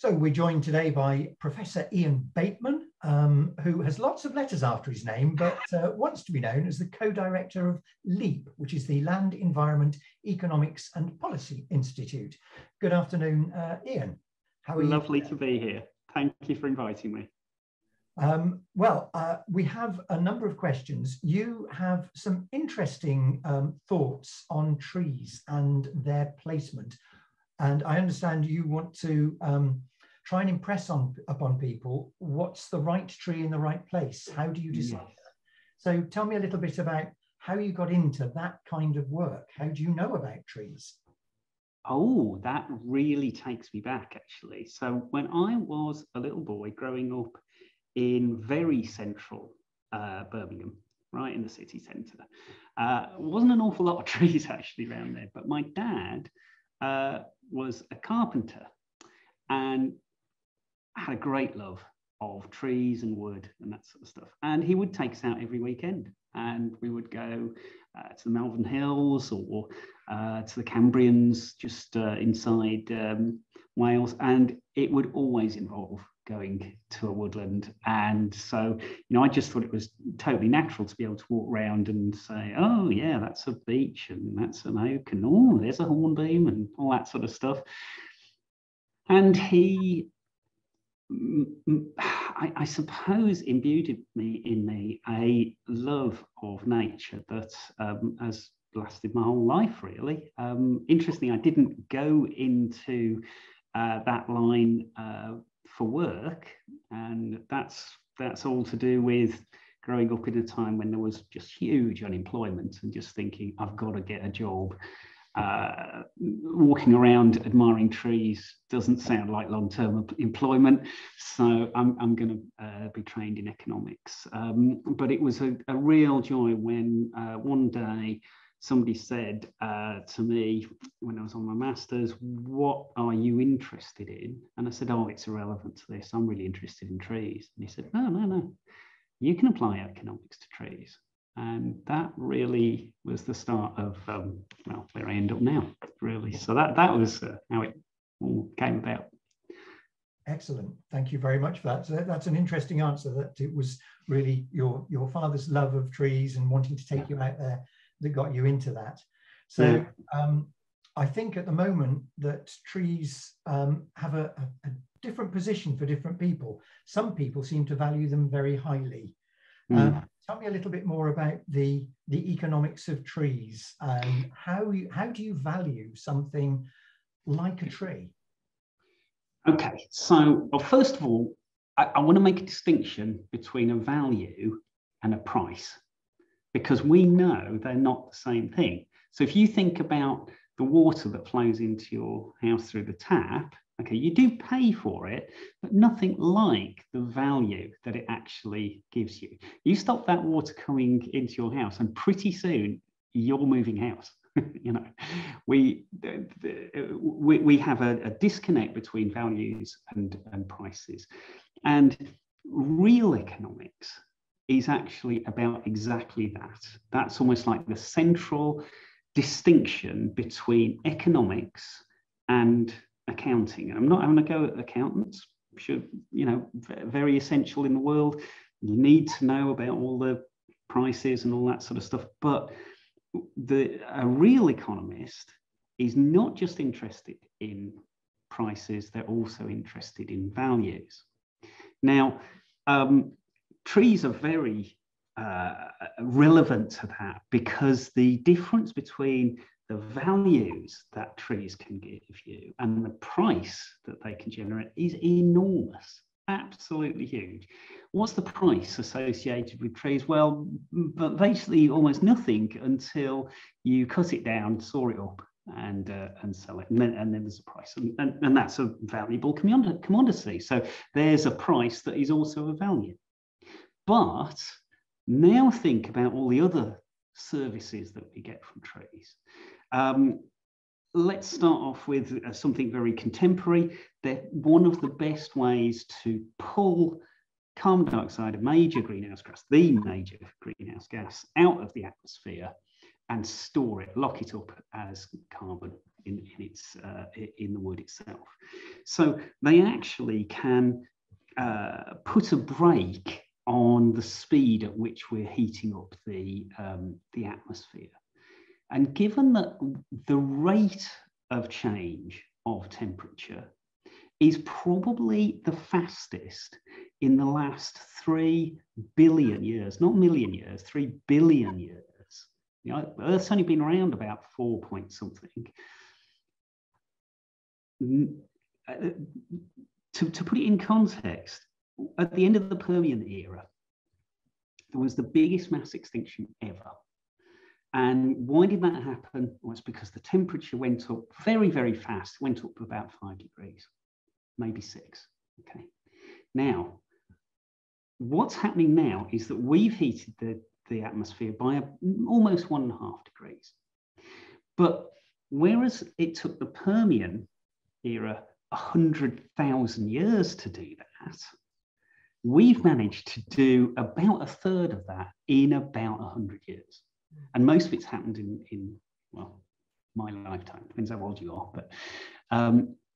So we're joined today by Professor Ian Bateman, who has lots of letters after his name, but wants to be known as the co-director of LEEP, which is the Land, Environment, Economics and Policy Institute. Good afternoon, Ian. How are you? Lovely to be here. Thank you for inviting me. We have a number of questions. You have some interesting thoughts on trees and their placement. And I understand you want to try and impress upon people what's the right tree in the right place. How do you decide that? So tell me a little bit about how you got into that kind of work. How do you know about trees? Oh, that really takes me back, actually. So when I was a little boy growing up in very central Birmingham, right in the city centre, wasn't an awful lot of trees actually around there, but my dad was a carpenter and had a great love of trees and wood and that sort of stuff. And he would take us out every weekend and we would go to the Malvern Hills or to the Cambrians just inside Wales. And it would always involve going to a woodland. And so, you know, I just thought it was totally natural to be able to walk around and say, oh yeah, that's a beech and that's an oak and oh, there's a hornbeam and all that sort of stuff. And he, I suppose, imbued in me a love of nature that has lasted my whole life, really. Interestingly, I didn't go into that line for work, and that's all to do with growing up in a time when there was just huge unemployment and just thinking, I've got to get a job. Walking around admiring trees doesn't sound like long-term employment, so I'm going to be trained in economics. But it was a real joy when one day somebody said to me when I was on my master's, what are you interested in? And I said, oh, it's irrelevant to this. I'm really interested in trees. And he said, no, you can apply economics to trees. And that really was the start of, well, where I end up now, really. So that was how it all came about. Excellent. Thank you very much for that. So that's an interesting answer, that it was really your father's love of trees and wanting to take you out there that got you into that. So I think at the moment that trees have a different position for different people. Some people seem to value them very highly. Tell me a little bit more about the economics of trees and how do you value something like a tree? Okay, so well, first of all, I want to make a distinction between a value and a price, because we know they're not the same thing. So if you think about the water that flows into your house through the tap, okay, you do pay for it, but nothing like the value that it actually gives you. You stop that water coming into your house and pretty soon you're moving house. You know, we have a disconnect between values and prices. And real economics is actually about exactly that. That's almost like the central distinction between economics and accounting. And I'm not having a go at accountants. Should, you know, very essential in the world. You need to know about all the prices and all that sort of stuff. But a real economist is not just interested in prices, they're also interested in values. Now, trees are very relevant to that, because the difference between the values that trees can give you and the price that they can generate is enormous, absolutely huge. What's the price associated with trees? Well, but basically almost nothing until you cut it down, saw it up, and sell it, and then there's a price, and that's a valuable commodity. So there's a price that is also a value. But now think about all the other services that we get from trees. Let's start off with something very contemporary. They're one of the best ways to pull carbon dioxide, a major greenhouse gas, the major greenhouse gas, out of the atmosphere and store it, lock it up as carbon. in the wood itself. So they actually can put a brake on the speed at which we're heating up the atmosphere. And given that the rate of change of temperature is probably the fastest in the last 3 billion years, not million years, 3 billion years. You know, Earth's only been around about 4 point something. To put it in context, at the end of the Permian era, there was the biggest mass extinction ever. And why did that happen? Well, it's because the temperature went up very, very fast, went up about 5 degrees, maybe 6. Okay. Now, what's happening now is that we've heated the atmosphere by almost 1.5 degrees. But whereas it took the Permian era 100,000 years to do that, we've managed to do about a third of that in about 100 years. And most of it's happened in well, my lifetime, depends how old you are. But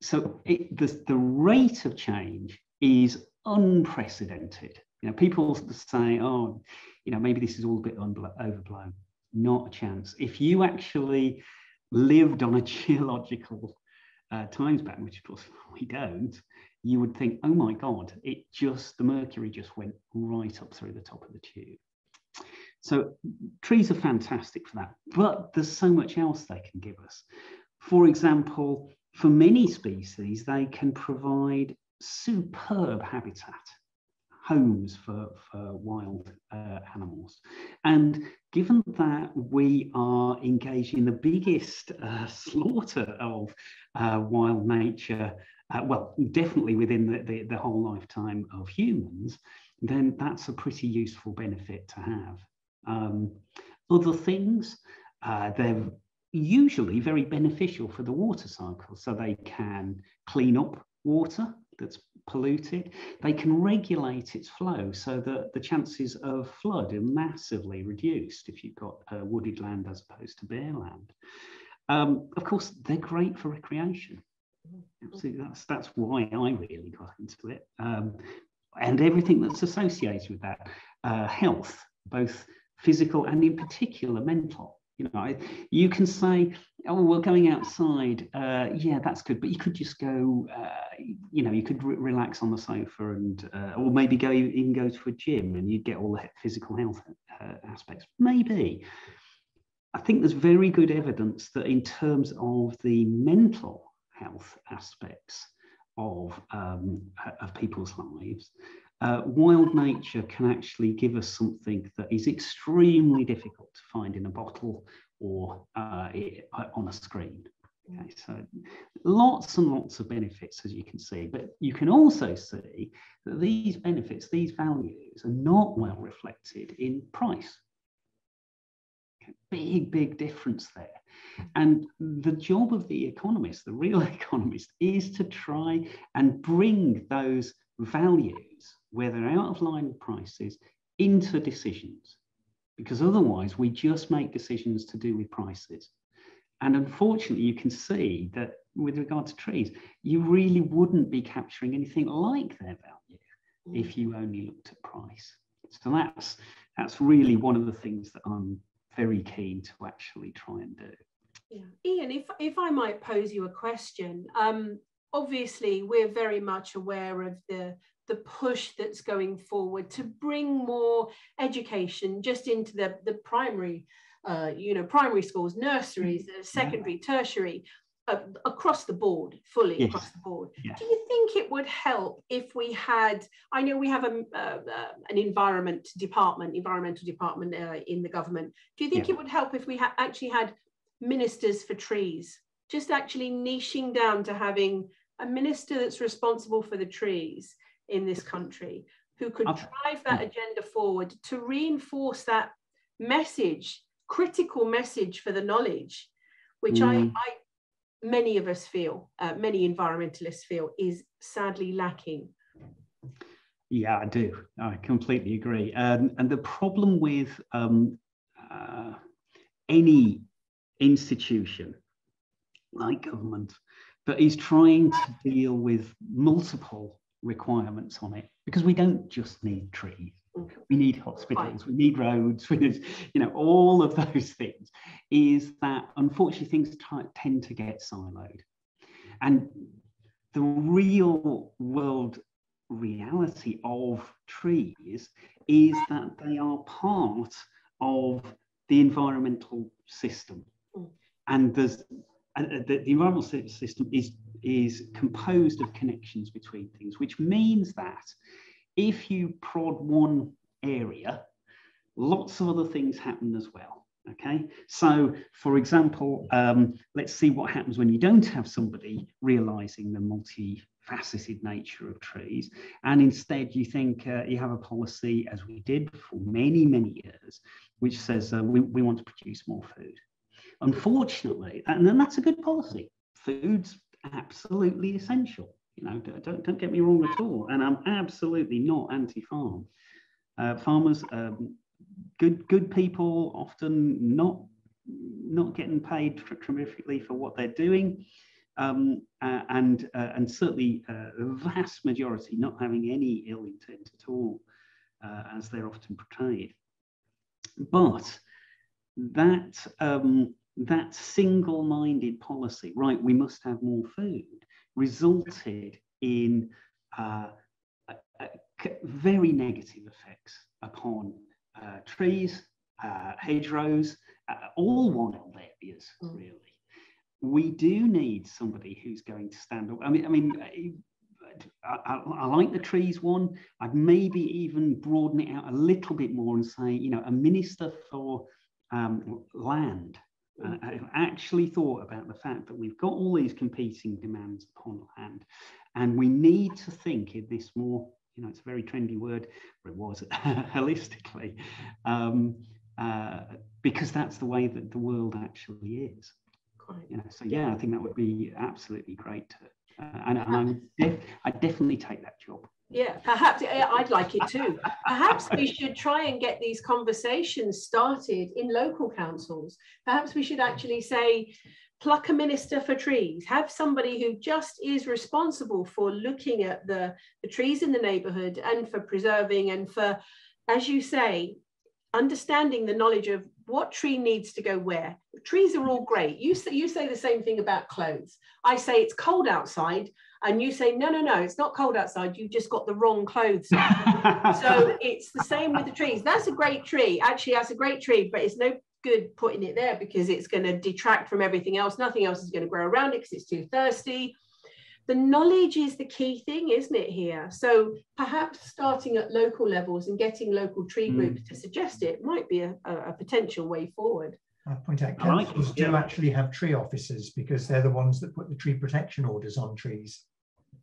so the rate of change is unprecedented. You know, people say, oh, you know, maybe this is all a bit overblown. Not a chance. If you actually lived on a geological time span, which of course we don't, you would think, oh my God, the mercury just went right up through the top of the tube. So trees are fantastic for that, but there's so much else they can give us. For example, for many species, they can provide superb habitat, homes for wild animals. And given that we are engaged in the biggest slaughter of wild nature, well, definitely within the whole lifetime of humans, then that's a pretty useful benefit to have. Other things, they're usually very beneficial for the water cycle. So they can clean up water that's polluted. They can regulate its flow so that the chances of flood are massively reduced if you've got wooded land as opposed to bare land. Of course, they're great for recreation. Absolutely, that's why I really got into it. And everything that's associated with that, health, both physical and in particular mental. You know, you can say, oh, well, going outside, yeah, that's good, but you could just go, you know, you could relax on the sofa and, or maybe even go to a gym and you'd get all the physical health aspects. Maybe. I think there's very good evidence that in terms of the mental health aspects of people's lives, wild nature can actually give us something that is extremely difficult to find in a bottle or on a screen. Okay, so lots and lots of benefits, as you can see, but you can also see that these benefits, these values, are not well reflected in price. Okay, big difference there. And the job of the economist, the real economist, is to try and bring those values, where they're out of line with prices, into decisions, because otherwise we just make decisions to do with prices. And unfortunately, you can see that with regard to trees, you really wouldn't be capturing anything like their value if you only looked at price. So that's really one of the things that I'm very keen to actually try and do. Yeah. Ian, if I might pose you a question, obviously we're very much aware of the push that's going forward to bring more education just into the primary, primary schools, nurseries, secondary, tertiary, across the board, fully across the board. Do you think it would help if we had, I know we have an environmental department in the government. Do you think it would help if we actually had ministers for trees, just actually niching down to having a minister that's responsible for the trees in this country, who could drive that agenda forward to reinforce that message, critical message for the knowledge, which many of us feel, many environmentalists feel, is sadly lacking? Yeah, I do. I completely agree. And the problem with any institution like government, that is trying to deal with multiple requirements on it, because we don't just need trees. We need hospitals, we need roads, we need, you know, all of those things. Is that unfortunately things tend to get siloed. And the real world reality of trees is that they are part of the environmental system. And there's the environmental system is composed of connections between things, which means that if you prod one area, lots of other things happen as well. Okay, so for example, let's see what happens when you don't have somebody realizing the multifaceted nature of trees, and instead you think you have a policy, as we did for many years, which says we want to produce more food. Unfortunately, and then that's a good policy. Food's absolutely essential. You know, don't get me wrong at all. And I'm absolutely not anti-farm. Farmers, good people, often not getting paid terrifically for what they're doing, and certainly the vast majority not having any ill intent at all, as they're often portrayed. But that single-minded policy, right, we must have more food, resulted in very negative effects upon trees, hedgerows, all wild areas, really. We do need somebody who's going to stand up. I like the trees one. I'd maybe even broaden it out a little bit more and say, you know, a minister for land actually thought about the fact that we've got all these competing demands upon land, and we need to think in this more, you know, it's a very trendy word, or it was, holistically, because that's the way that the world actually is. You know, so yeah, I think that would be absolutely great, and I'd definitely take that job. Yeah, perhaps I'd like it too. Perhaps we should try and get these conversations started in local councils. Perhaps we should actually say, pluck a minister for trees, have somebody who just is responsible for looking at the trees in the neighborhood and for preserving and for, as you say, understanding the knowledge of what tree needs to go where. Trees are all great. You say the same thing about clothes. I say it's cold outside, and you say, no, it's not cold outside. You just got the wrong clothes on. So it's the same with the trees. That's a great tree. Actually, that's a great tree, but it's no good putting it there because it's going to detract from everything else. Nothing else is going to grow around it because it's too thirsty. The knowledge is the key thing, isn't it, here? So perhaps starting at local levels and getting local tree groups to suggest it might be a potential way forward. I point out councils do actually have tree officers because they're the ones that put the tree protection orders on trees.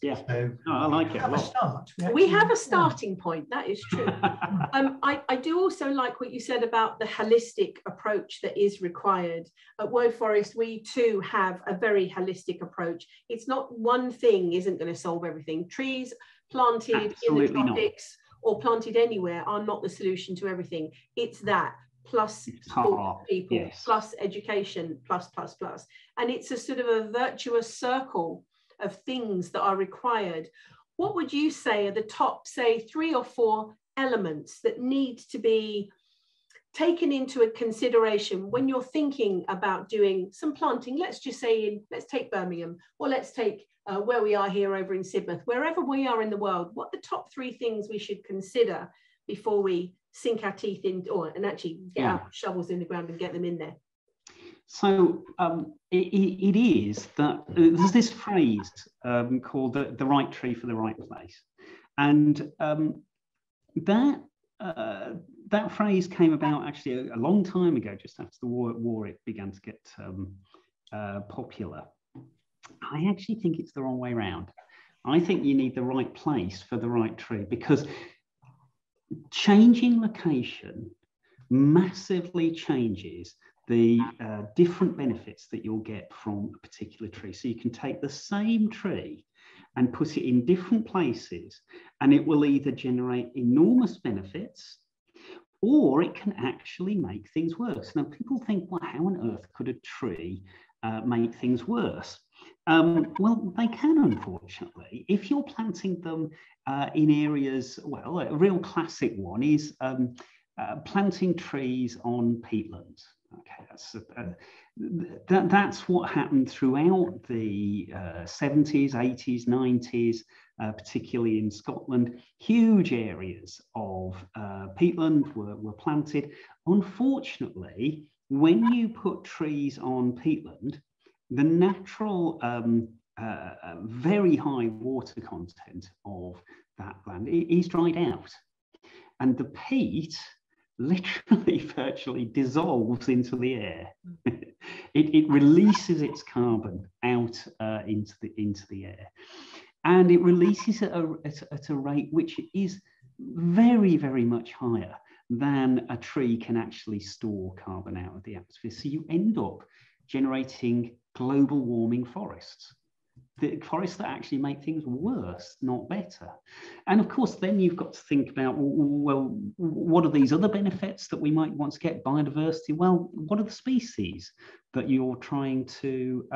Yeah, so I like it a lot. Start. We have a starting point, that is true. I do also like what you said about the holistic approach that is required. At Woe Forest, we too have a very holistic approach. It's not one thing isn't going to solve everything. Trees planted in the tropics or planted anywhere are not the solution to everything. It's that plus support people, plus education, plus. And it's a sort of a virtuous circle of things that are required. What would you say are the top, say, 3 or 4 elements that need to be taken into a consideration when you're thinking about doing some planting? Let's just say, let's take Birmingham, or let's take where we are here over in Sidmouth, wherever we are in the world, what the top 3 things we should consider before we sink our teeth in, and actually get our shovels in the ground and get them in there? So it is that there's this phrase called the right tree for the right place, and that phrase came about actually a long time ago, just after the war it began to get popular. I actually think it's the wrong way around. I think you need the right place for the right tree, because changing location massively changes the different benefits that you'll get from a particular tree. So you can take the same tree and put it in different places, and it will either generate enormous benefits, or it can actually make things worse. Now, people think, well, how on earth could a tree make things worse? Well, they can, unfortunately. If you're planting them in areas, well, a real classic one is planting trees on peatlands. Okay, that's what happened throughout the 70s, 80s, 90s, particularly in Scotland. Huge areas of peatland were planted. Unfortunately, when you put trees on peatland, the natural very high water content of that land is dried out, and the peat literally virtually dissolves into the air. it releases its carbon out into the air, and it releases it at a rate which is very, very much higher than a tree can actually store carbon out of the atmosphere. So you end up generating global warming forests, the forests that actually make things worse, not better. And of course, then you've got to think about, well, what are these other benefits that we might want to get? Biodiversity. Well, what are the species that you're trying to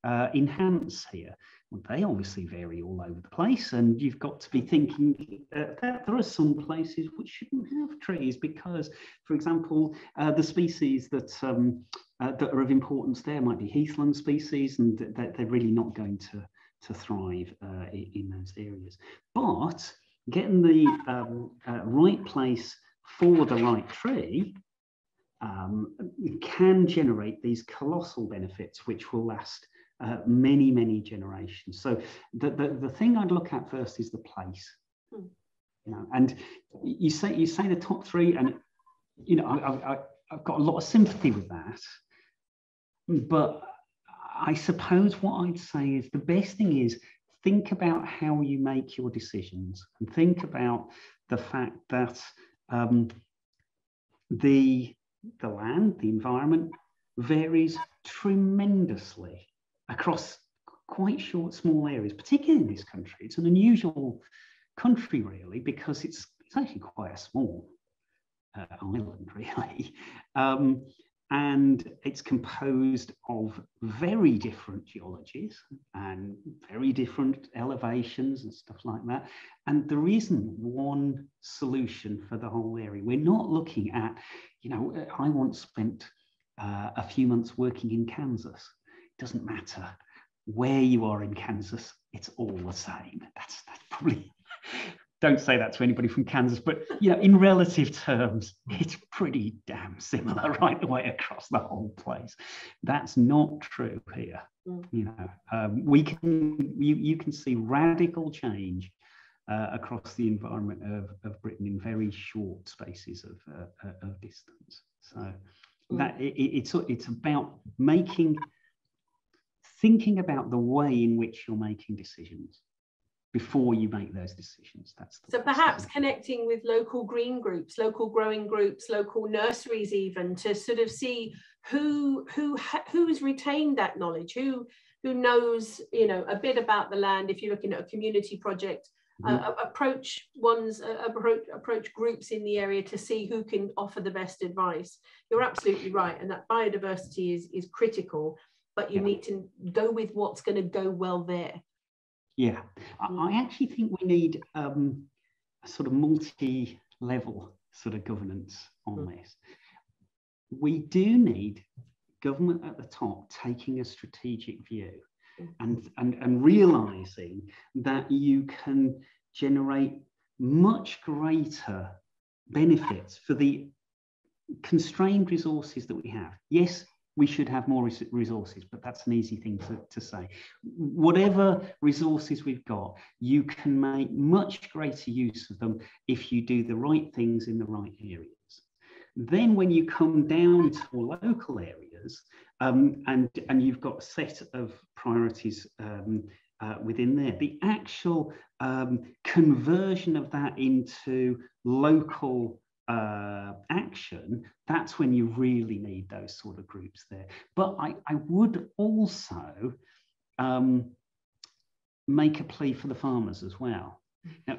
enhance here? Well, they obviously vary all over the place, and you've got to be thinking that there are some places which shouldn't have trees because, for example, the species that are of importance there might be heathland species, and they're really not going to thrive in those areas. But getting the right place for the right tree can generate these colossal benefits which will last many, many generations. So the thing I'd look at first is the place. You know, and you say the top three, and you know, I've got a lot of sympathy with that. But I suppose what I'd say is the best thing is think about how you make your decisions, and think about the fact that the land, the environment varies tremendously across quite short, small areas, particularly in this country. It's an unusual country, really, because it's actually quite a small island, really. And it's composed of very different geologies and very different elevations and stuff like that. And there isn't one solution for the whole area. We're not looking at, you know, I once spent a few months working in Kansas. It doesn't matter where you are in Kansas, it's all the same. That's probably, don't say that to anybody from Kansas, but you know, in relative terms, it's pretty damn similar right the way across the whole place. That's not true here. You know, you can see radical change across the environment of Britain in very short spaces of distance. So that it's about thinking about the way in which you're making decisions before you make those decisions. So perhaps connecting with local green groups, local growing groups, local nurseries, even to sort of see who's retained that knowledge, who knows, you know, a bit about the land. If you're looking at a community project, approach groups in the area to see who can offer the best advice. You're absolutely right, and that biodiversity is critical, but you need to go with what's going to go well there. Yeah, I actually think we need a sort of multi-level sort of governance on this. We do need government at the top taking a strategic view and realising that you can generate much greater benefits for the constrained resources that we have. Yes, we should have more resources, but that's an easy thing to say. Whatever resources we've got, you can make much greater use of them if you do the right things in the right areas. Then when you come down to local areas, and you've got a set of priorities within there, the actual conversion of that into local action, that's when you really need those sort of groups there. But I would also make a plea for the farmers as well. Now,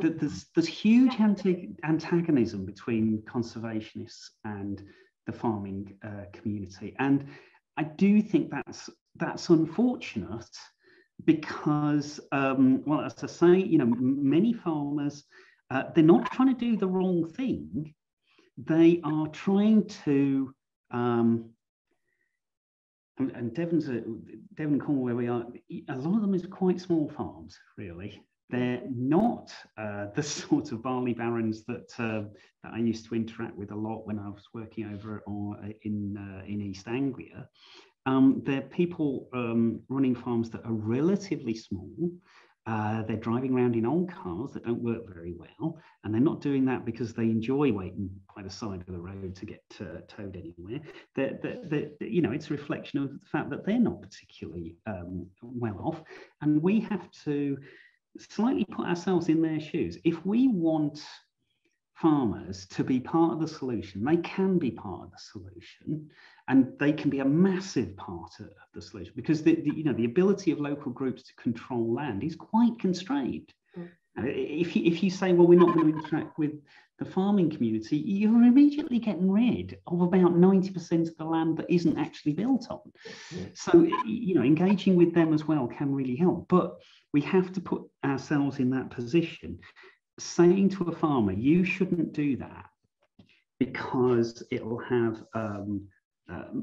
there's huge antagonism between conservationists and the farming community, and I do think that's unfortunate because, well, as I say, you know, many farmers, they're not trying to do the wrong thing. They are trying to, and Devon Cornwall, where we are, a lot of them is quite small farms, really. They're not the sort of barley barons that I used to interact with a lot when I was working over in East Anglia. They're people running farms that are relatively small. They're driving around in old cars that don't work very well, and they're not doing that because they enjoy waiting by the side of the road to get towed anywhere. You know, it's a reflection of the fact that they're not particularly well off, and we have to slightly put ourselves in their shoes. If we want farmers to be part of the solution, they can be part of the solution, and they can be a massive part of the solution, because you know, the ability of local groups to control land is quite constrained. If you say, well, we're not going to interact with the farming community, you're immediately getting rid of about 90% of the land that isn't actually built on. So, you know, engaging with them as well can really help, but we have to put ourselves in that position. Saying to a farmer, you shouldn't do that because it will have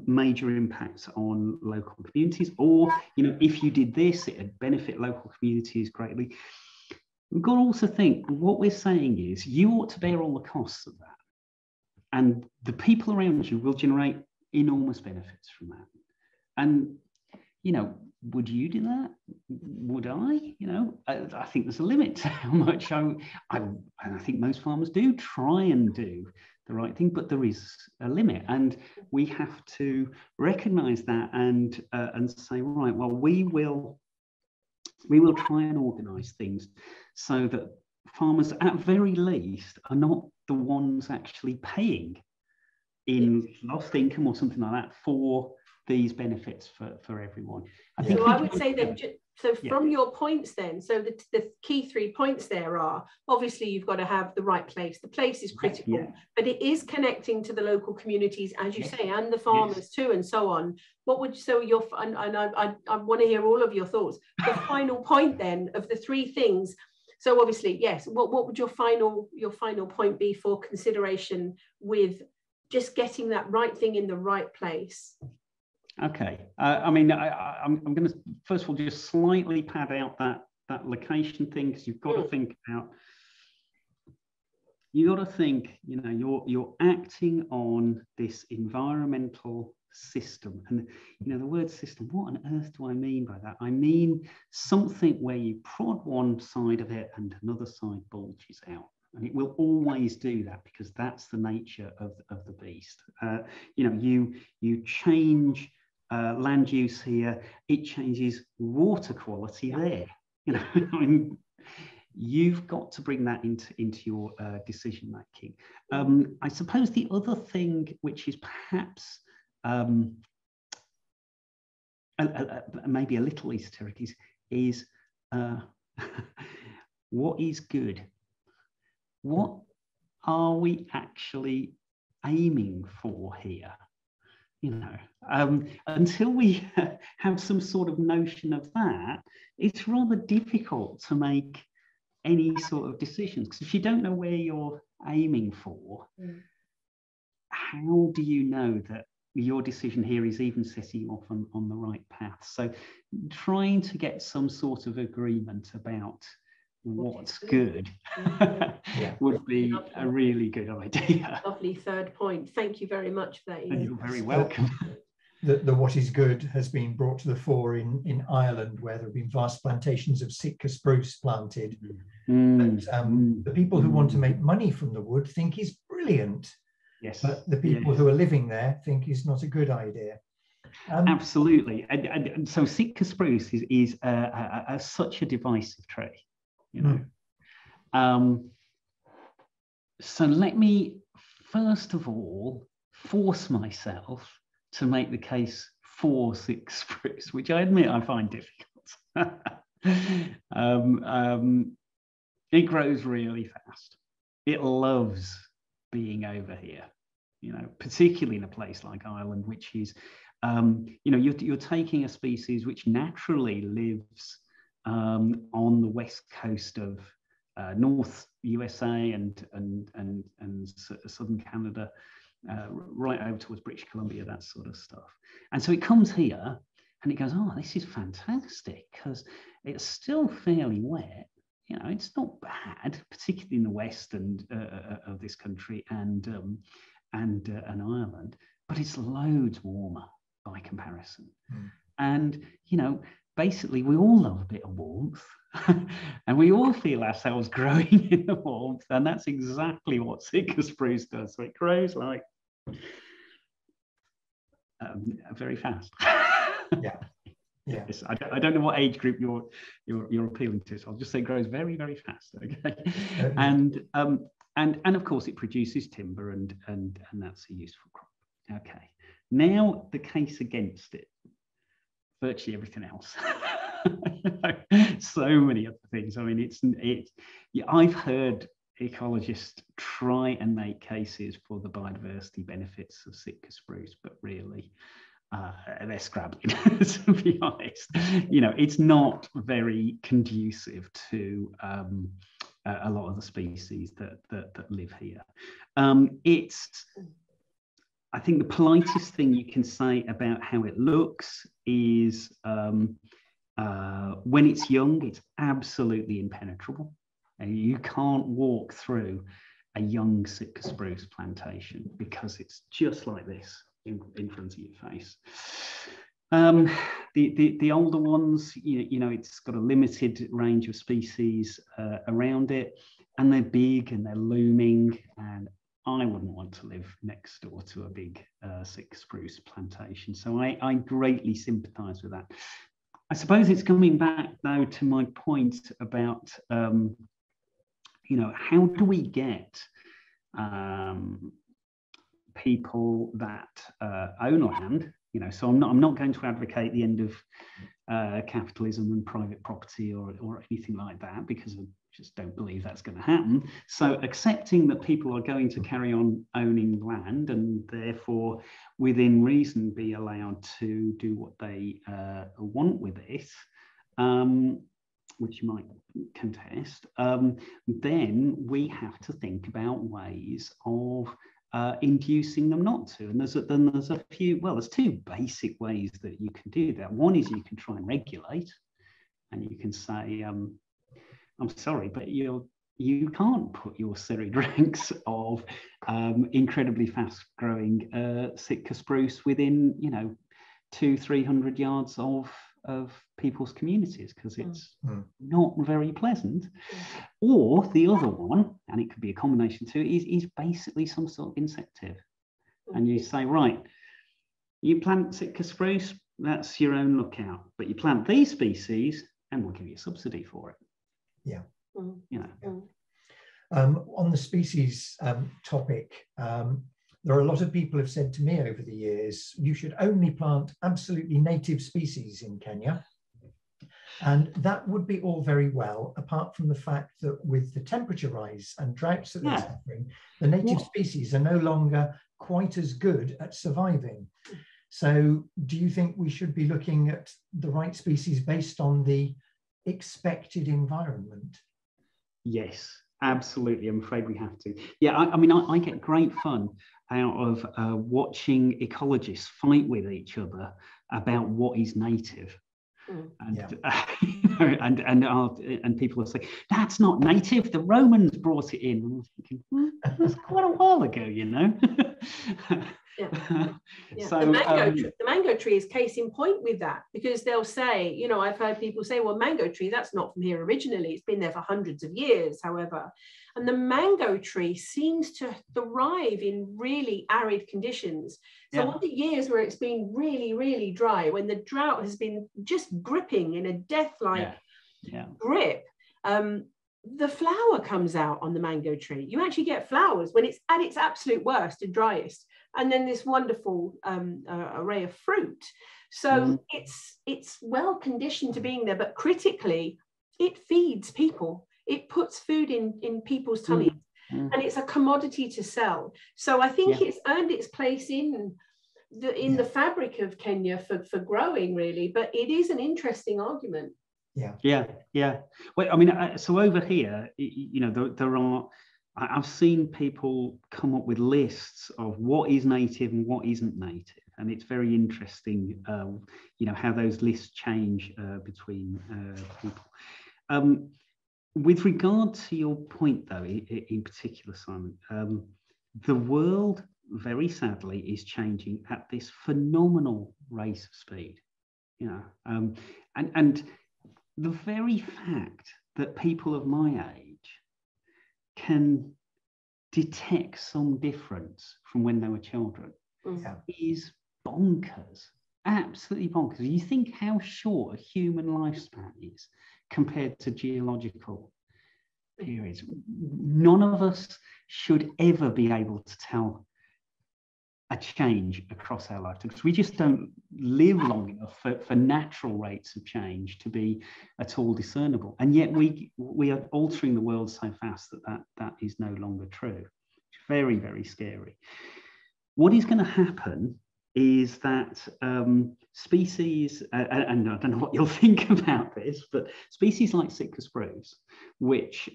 major impacts on local communities, or, you know, if you did this, it would benefit local communities greatly. We've got to also think, what we're saying is you ought to bear all the costs of that, and the people around you will generate enormous benefits from that. And, you know, would you do that? Would I? You know, I think there's a limit to how much and I think most farmers do try and do the right thing, but there is a limit, and we have to recognise that and say, right, well, we will try and organise things so that farmers, at very least, are not the ones actually paying in lost income or something like that for these benefits for everyone. I would say then, so from your points then, so the key 3 points there are, obviously you've got to have the right place. The place is critical, but it is connecting to the local communities, as you say, and the farmers too, and so on. What would, so your, and I want to hear all of your thoughts. The final point then of the 3 things. So obviously, yes, what would your final point be for consideration with just getting that right thing in the right place? Okay, I mean, I'm going to first of all just slightly pad out that location thing, because you've got to think about. You got to think, you know, you're acting on this environmental system, and you know the word system. What on earth do I mean by that? I mean something where you prod one side of it and another side bulges out. And it will always do that because that's the nature of the beast. You know, you change land use here, it changes water quality there. You know, I mean, you've got to bring that into your decision making. I suppose the other thing, which is perhaps maybe a little esoteric, is what is good? What are we actually aiming for here? You know, until we have some sort of notion of that, it's rather difficult to make any sort of decisions, because if you don't know where you're aiming for, how do you know that your decision here is even setting you off on the right path? So trying to get some sort of agreement about what's good would be a really good idea. Lovely third point. Thank you very much for that, Ian. And you're very welcome. The what is good has been brought to the fore in Ireland, where there have been vast plantations of Sitka spruce planted. The people who want to make money from the wood think is brilliant. Yes. But the people who are living there think is not a good idea. Absolutely. And so Sitka spruce is such a divisive tree. You know, so let me first of all force myself to make the case for Sitka spruce, which I admit I find difficult. It grows really fast. It loves being over here, you know, particularly in a place like Ireland, which is you know, you're taking a species which naturally lives on the west coast of North USA and southern Canada, right over towards British Columbia, that sort of stuff. And so it comes here and it goes, oh, this is fantastic, because it's still fairly wet. You know, it's not bad, particularly in the west and of this country and Ireland, but it's loads warmer by comparison. And, you know, basically we all love a bit of warmth and we all feel ourselves growing in the warmth, and that's exactly what Sitka spruce does. So it grows like very fast. Yeah. Yeah. Yes, I don't know what age group you're appealing to, so I'll just say it grows very, very fast. Okay. And of course it produces timber, and that's a useful crop. Okay. Now the case against it, virtually everything else. So many other things. I mean, I've heard ecologists try and make cases for the biodiversity benefits of Sitka spruce, but really they're scrabbling, to be honest. You know, it's not very conducive to a lot of the species that live here. I think the politest thing you can say about how it looks is when it's young, it's absolutely impenetrable. And you can't walk through a young Sitka spruce plantation because it's just like this in front of your face. The older ones, you know, it's got a limited range of species around it, and they're big and they're looming, and I wouldn't want to live next door to a big Sitka spruce plantation. So I greatly sympathise with that. I suppose it's coming back though to my point about, you know, how do we get people that own land? You know, so I'm not going to advocate the end of capitalism and private property or anything like that, because I just don't believe that's going to happen. So accepting that people are going to carry on owning land and therefore within reason be allowed to do what they want with it, which you might contest, then we have to think about ways of inducing them not to. And there's a few, well, there's two basic ways that you can do that. One is you can try and regulate, and you can say, I'm sorry, but you can't put your serried ranks of incredibly fast-growing Sitka spruce within, you know, 200-300 yards of people's communities, because it's not very pleasant. Or the other one, and it could be a combination too, is basically some sort of incentive. And you say, right, you plant Sitka spruce, that's your own lookout, but you plant these species and we'll give you a subsidy for it. Yeah. You know. On the species topic, there are a lot of people have said to me over the years, you should only plant absolutely native species in Kenya. And that would be all very well, apart from the fact that with the temperature rise and droughts that they're suffering, the native species are no longer quite as good at surviving. So do you think we should be looking at the right species based on the expected environment? Yes, absolutely. I'm afraid we have to. Yeah, I mean, I get great fun out of watching ecologists fight with each other about what is native. And, you know, and people will say, that's not native, the Romans brought it in. And I was thinking, that's quite a while ago, you know. So the mango tree is case in point with that, because they'll say, you know, I've heard people say, well, mango tree, that's not from here originally, it's been there for hundreds of years, however. And the mango tree seems to thrive in really arid conditions. So on the years where it's been really, really dry, when the drought has been just gripping in a death-like grip, the flower comes out on the mango tree. You actually get flowers when it's at its absolute worst and driest, and then this wonderful array of fruit. So it's well conditioned to being there, but critically, it feeds people. It puts food in people's tummies, and it's a commodity to sell. So I think it's earned its place in in the fabric of Kenya for growing, really. But it is an interesting argument. Yeah. Well, I mean, so over here, you know, there are. I've seen people come up with lists of what is native and what isn't native, and it's very interesting, you know, how those lists change between people. With regard to your point, though, in particular, Simon, the world, very sadly, is changing at this phenomenal rate of speed. You know, and the very fact that people of my age can detect some difference from when they were children is bonkers, absolutely bonkers. You think how short a human lifespan is compared to geological periods. None of us should ever be able to tell a change across our lifetime, because we just don't live long enough for natural rates of change to be at all discernible. And yet we are altering the world so fast that is no longer true. It's very, very scary. What is going to happen is that species, and I don't know what you'll think about this, but species like Sitka Spruce, which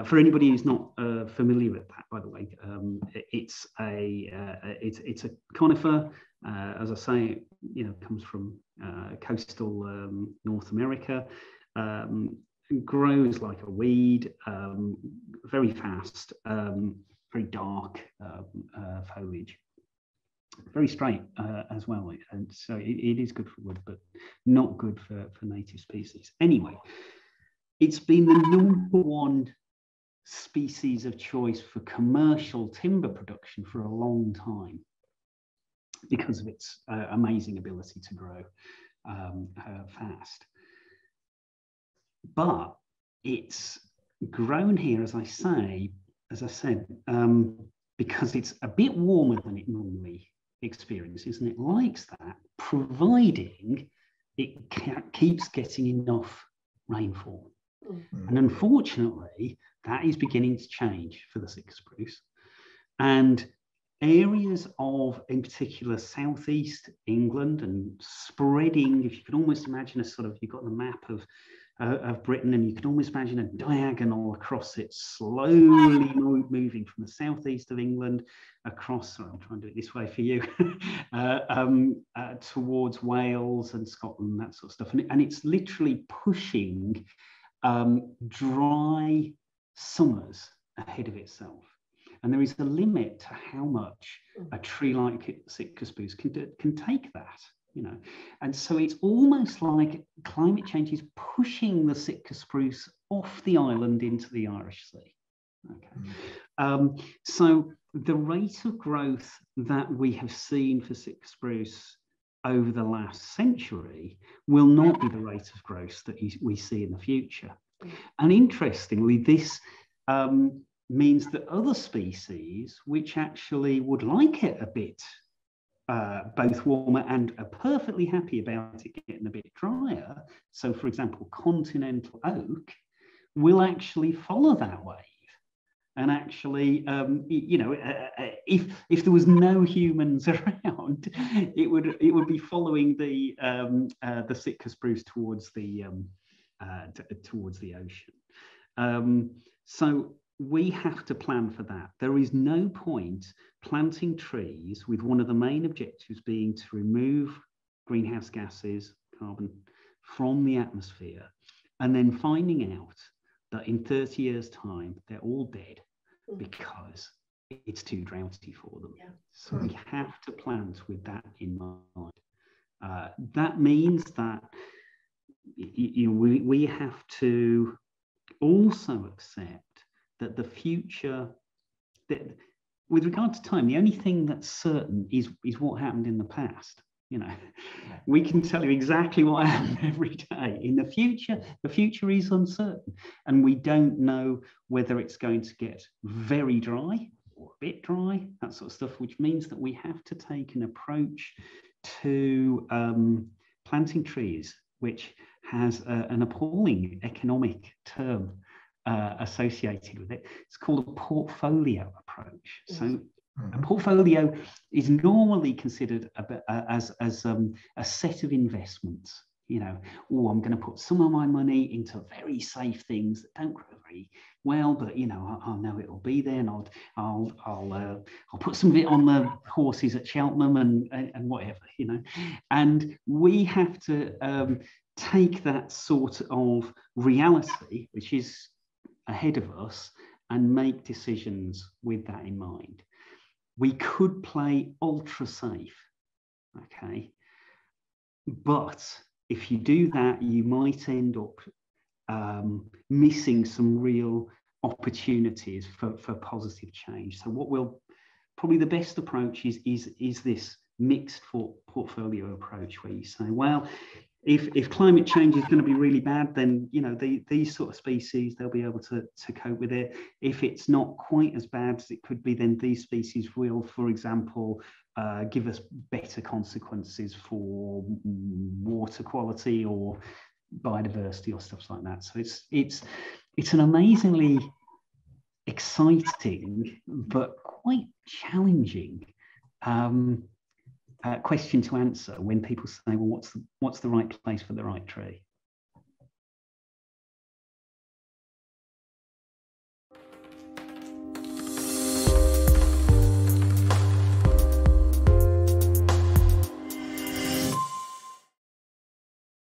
for anybody who's not familiar with that, by the way, it's a conifer. As I say, you know, comes from coastal North America. Grows like a weed, very fast, very dark foliage, very straight as well, and so it is good for wood, but not good for native species. Anyway, it's been the #1 species of choice for commercial timber production for a long time because of its amazing ability to grow fast. But it's grown here, as I said, because it's a bit warmer than it normally experiences, and it likes that, providing it keeps getting enough rainfall. And unfortunately, that is beginning to change for the Sitka spruce. And areas of, in particular, southeast England and spreading, if you can almost imagine a sort of, you've got the map of Britain, and you can almost imagine a diagonal across it, slowly moving from the southeast of England across, I'm trying to do it this way for you, towards Wales and Scotland, that sort of stuff. And it's literally pushing dry summers ahead of itself. And there is a limit to how much a tree like Sitka spruce can take that, you know. And so it's almost like climate change is pushing the Sitka spruce off the island into the Irish Sea. Okay. So the rate of growth that we have seen for Sitka spruce over the last century will not be the rate of growth that we see in the future. And interestingly, this means that other species which actually would like it a bit both warmer and are perfectly happy about it getting a bit drier, so for example continental oak, will actually follow that wave. And actually, you know, if there was no humans around, it would be following the Sitka spruce towards the ocean. So we have to plan for that. There is no point planting trees with one of the main objectives being to remove greenhouse gases, carbon, from the atmosphere, and then finding out that in 30 years' time, they're all dead because it's too droughty for them. Yeah. So we have to plant with that in mind. That means that we have to also accept that the future, that with regard to time, the only thing that's certain is what happened in the past. You know, we can tell you exactly what happened every day. In the future is uncertain, and we don't know whether it's going to get very dry or a bit dry, that sort of stuff, which means that we have to take an approach to planting trees, which has an appalling economic term associated with it. It's called a portfolio approach. Yes. So A portfolio is normally considered as a set of investments. You know, oh, I'm going to put some of my money into very safe things that don't grow very well, but you know, I know it'll be there, and I'll put some of it on the horses at Cheltenham and whatever, you know. And we have to take that sort of reality, which is ahead of us, and make decisions with that in mind. We could play ultra safe, okay, but if you do that, you might end up missing some real opportunities for positive change. So what will probably the best approach is this mixed portfolio approach, where you say, well, if climate change is going to be really bad, then you know these sort of species, they'll be able to cope with it. If it's not quite as bad as it could be, then these species will, for example, give us better consequences for water quality or biodiversity or stuff like that. So it's an amazingly exciting but quite challenging question to answer when people say, well, what's the right place for the right tree?